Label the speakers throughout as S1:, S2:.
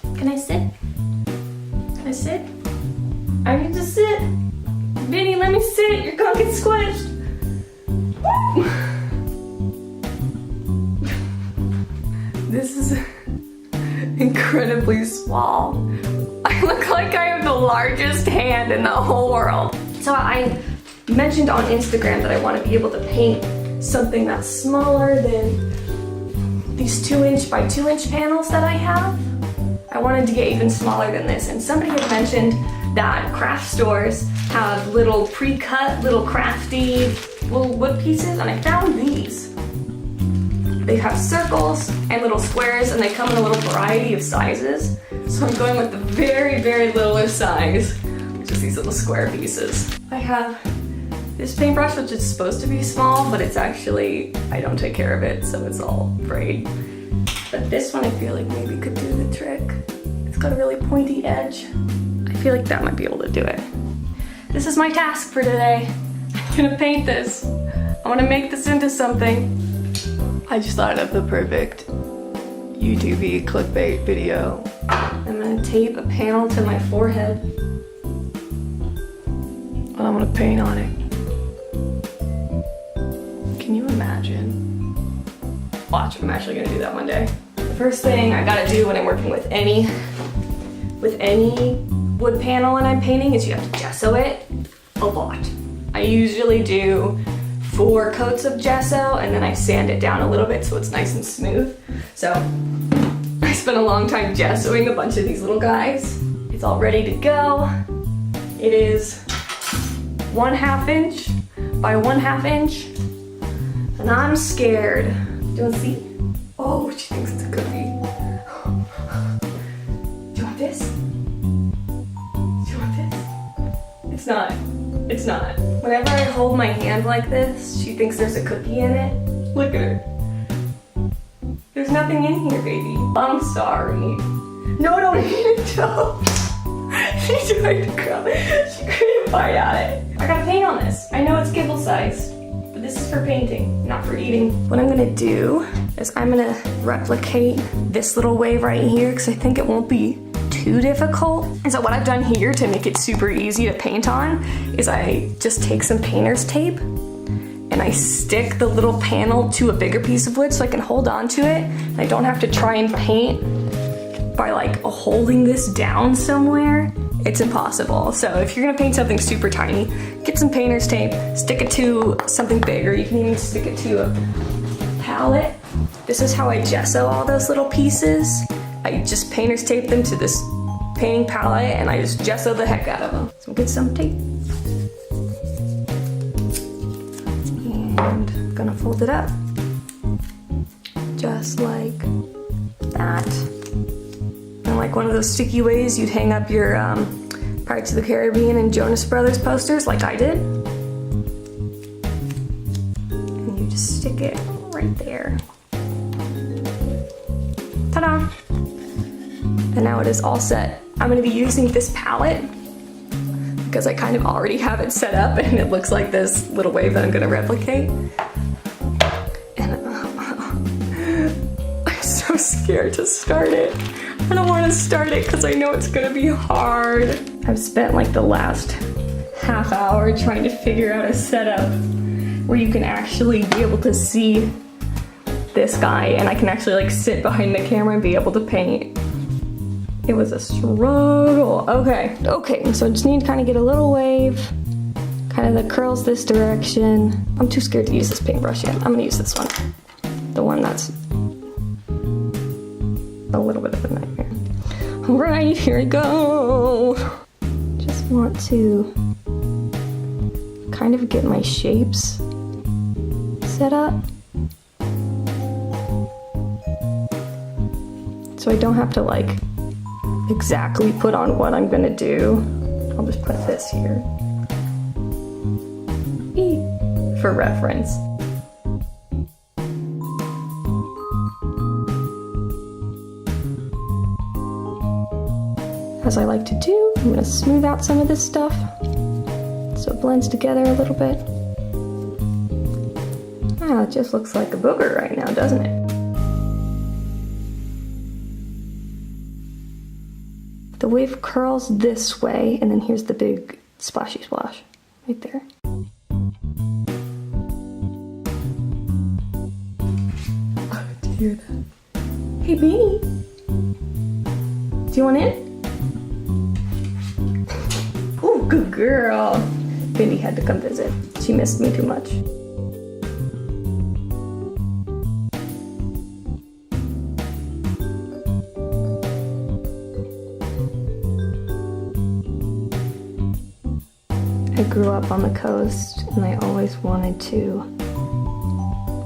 S1: Can I sit? Can I sit? I need to sit. Vinny, let me sit. You're gonna get squished. This is incredibly small. I look like I have the largest hand in the whole world. So I mentioned on Instagram that I want to be able to paint something that's smaller than these 2" by 2" panels that I have. I wanted to get even smaller than this, and somebody had mentioned that craft stores have little pre-cut, little crafty little wood pieces, and I found these. They have circles and little squares, and they come in a little variety of sizes. So I'm going with the very, very littlest size, which is these little square pieces. I have this paintbrush, which is supposed to be small, but it's actually, I don't take care of it, so it's all frayed. But this one I feel like maybe could do the trick. It's got a really pointy edge. I feel like that might be able to do it. This is my task for today. I'm gonna paint this. I wanna make this into something. I just thought of the perfect YouTube clickbait video. I'm gonna tape a panel to my forehead. And I'm gonna paint on it. Can you imagine? Watch, I'm actually gonna do that one day. The first thing I gotta do when I'm working with any wood panel and I'm painting is you have to gesso it a lot. I usually do 4 coats of gesso and then I sand it down a little bit so it's nice and smooth. So I spent a long time gessoing a bunch of these little guys. It's all ready to go. It is 1/2 inch by 1/2 inch. And I'm scared. Do you want to see? Oh, she thinks it's a cookie. Do you want this? Do you want this? It's not. It's not. Whenever I hold my hand like this, she thinks there's a cookie in it. Look at her. There's nothing in here, baby. I'm sorry. No, don't eat it, Joe. She tried to grab it. She couldn't bite at it. I gotta paint on this. I know it's kibble sized, but this is for painting, not for eating. What I'm gonna do is I'm gonna replicate this little wave right here because I think it won't be too difficult. And so what I've done here to make it super easy to paint on is I just take some painter's tape and I stick the little panel to a bigger piece of wood so I can hold on to it. And I don't have to try and paint by like holding this down somewhere. It's impossible. So if you're gonna paint something super tiny, get some painter's tape, stick it to something bigger. You can even stick it to a palette. This is how I gesso all those little pieces. I just painter's tape them to this painting palette and I just gesso the heck out of them. So get some tape. And I'm gonna fold it up. Just like that. And like one of those sticky ways you'd hang up your Pirates of the Caribbean and Jonas Brothers posters like I did. And you just stick it right there. Ta-da! And now it is all set. I'm gonna be using this palette because I kind of already have it set up and it looks like this little wave that I'm gonna replicate. And I'm so scared to start it. I don't wanna start it because I know it's gonna be hard. I've spent like the last half hour trying to figure out a setup where you can actually be able to see this guy and I can actually like sit behind the camera and be able to paint. It was a struggle. Okay, so I just need to kind of get a little wave, kind of that curls this direction. I'm too scared to use this paintbrush yet. I'm gonna use this one. The one that's a little bit of a nightmare. All right, here we go. Just want to kind of get my shapes set up. So I don't have to like exactly put on what I'm gonna do. I'll just put this here. For reference. As I like to do, I'm gonna smooth out some of this stuff so it blends together a little bit. Ah, it just looks like a booger right now, doesn't it? The wave curls this way, and then here's the big splashy splash right there. Oh, do you hear that? Hey, Beanie. Do you want in? Oh, good girl. Beanie had to come visit. She missed me too much. I grew up on the coast, and I always wanted to,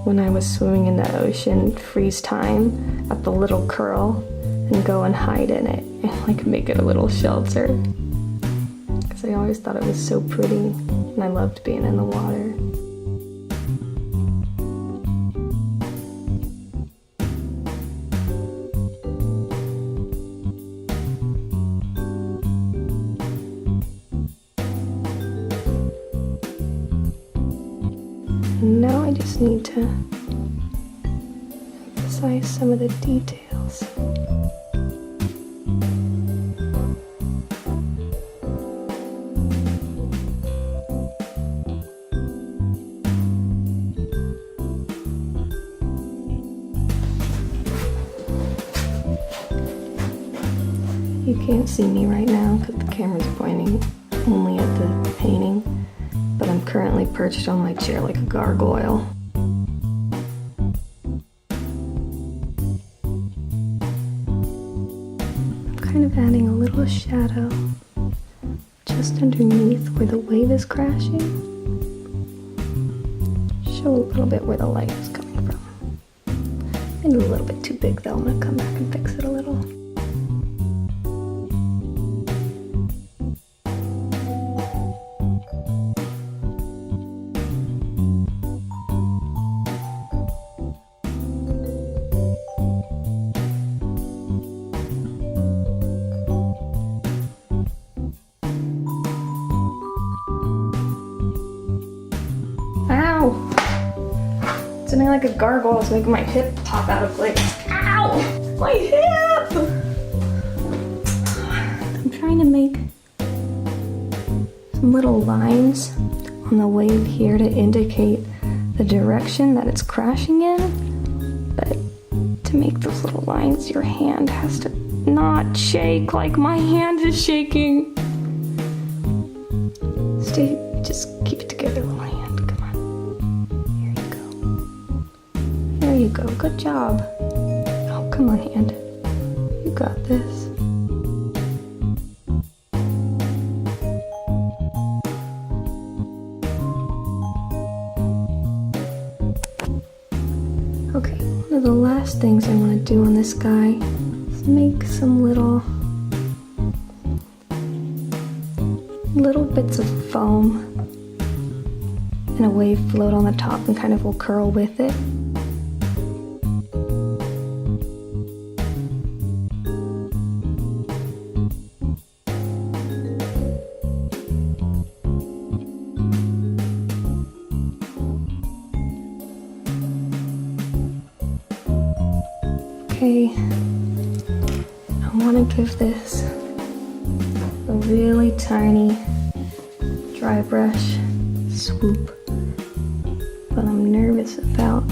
S1: when I was swimming in the ocean, freeze time at the little curl and go and hide in it and like make it a little shelter. Because I always thought it was so pretty, and I loved being in the water. Now I just need to emphasize some of the details. You can't see me right now because the camera's pointing only at the painting. But I'm currently perched on my chair like a gargoyle. I'm kind of adding a little shadow just underneath where the wave is crashing. Show a little bit where the light is coming from. Maybe a little bit too big though. I'm gonna come back and fix it a little. Something like a gargoyle is making my hip pop out of place. Ow! My hip! I'm trying to make some little lines on the wave here to indicate the direction that it's crashing in. But to make those little lines, your hand has to not shake like my hand is shaking. Stay, just keep it together, little hand. There you go, good job. Oh, come on, hand. You got this. Okay, one of the last things I want to do on this guy is make some little bits of foam and a wave float on the top and kind of will curl with it. Okay, I want to give this a really tiny dry brush swoop, but I'm nervous about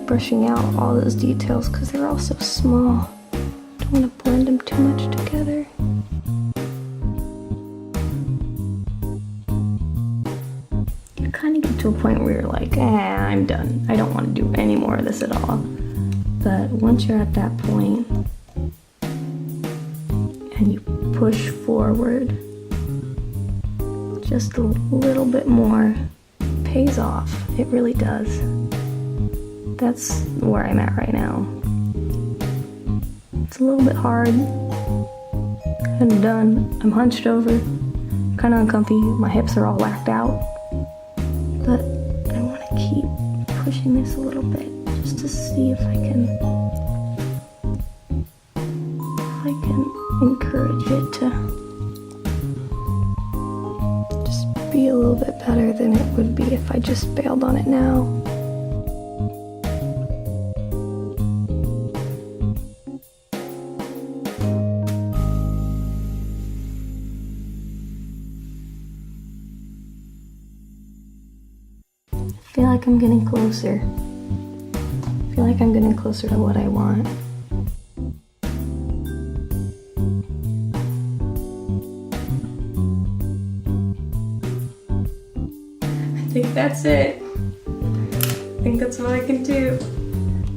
S1: brushing out all those details because they're all so small. Don't want to blend them too much together. You kind of get to a point where you're like, I'm done. I don't want to do any more of this at all. But once you're at that point and you push forward just a little bit more, it pays off. It really does. That's where I'm at right now. It's a little bit hard. I'm done. I'm hunched over, kind of uncomfy. My hips are all whacked out. But I want to keep pushing this a little bit just to see if I can encourage it to just be a little bit better than it would be if I just bailed on it now. like I'm getting closer. I feel like I'm getting closer to what I want. I think that's it. I think that's what I can do.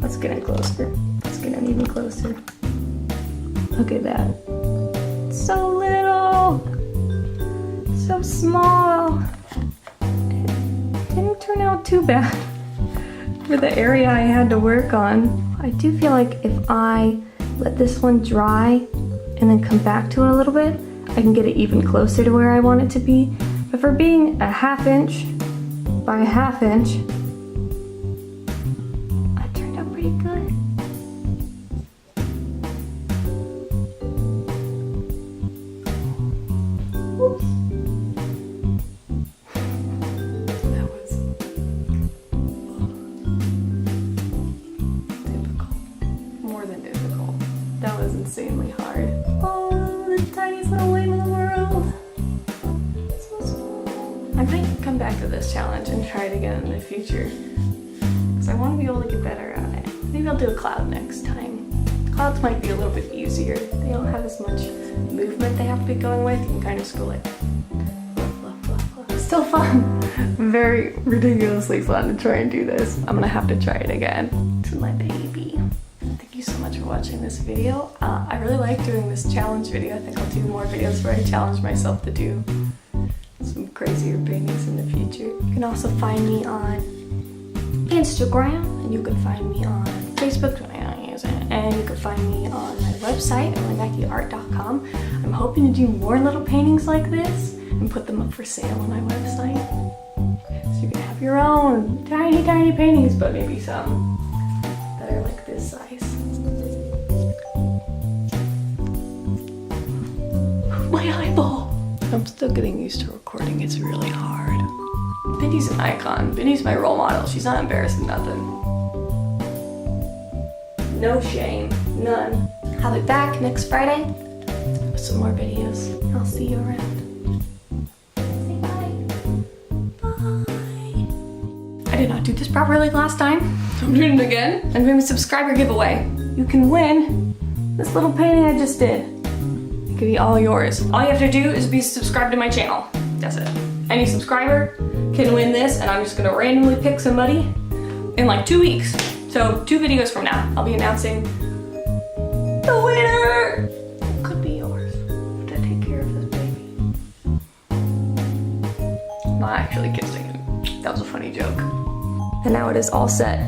S1: Let's get in closer. Let's get in even closer. Look at that. It's so little. So small. It didn't turn out too bad for the area I had to work on. I do feel like if I let this one dry and then come back to it a little bit, I can get it even closer to where I want it to be. But for being a 1/2 inch by a 1/2 inch, it turned out pretty good. Oops. That was difficult. More than difficult. That was insanely hard. Oh, the tiniest little wave in the world. So small. I might come back to this challenge and try it again in the future. Because I want to be able to get better at it. Maybe I'll do a cloud next time. Clouds might be a little bit easier. They don't have as much movement they have to be going with. You can kind of just go like fluff, fluff, fluff, fluff. Still fun. Very ridiculously fun to try and do this. I'm gonna have to try it again. To my baby. Thank you so much for watching this video. I really like doing this challenge video. I think I'll do more videos where I challenge myself to do some crazier paintings in the future. You can also find me on Instagram, and you can find me on Facebook, and you can find me on my website, emilymackeyart.com. I'm hoping to do more little paintings like this and put them up for sale on my website. So you can have your own tiny, tiny paintings, but maybe some that are like this size. My eyeball! I'm still getting used to recording, it's really hard. Binny's an icon. Binny's my role model. She's not embarrassed of nothing. No shame, none. I'll be back next Friday with some more videos. I'll see you around. Say bye. Bye. I did not do this properly last time. I'm doing it again. I'm doing a subscriber giveaway. You can win this little painting I just did. It could be all yours. All you have to do is be subscribed to my channel. That's it. Any subscriber can win this, and I'm just gonna randomly pick somebody in like 2 weeks. So 2 videos from now, I'll be announcing the winner. It could be yours to take care of this baby. I'm not actually kissing him. That was a funny joke. And now it is all set.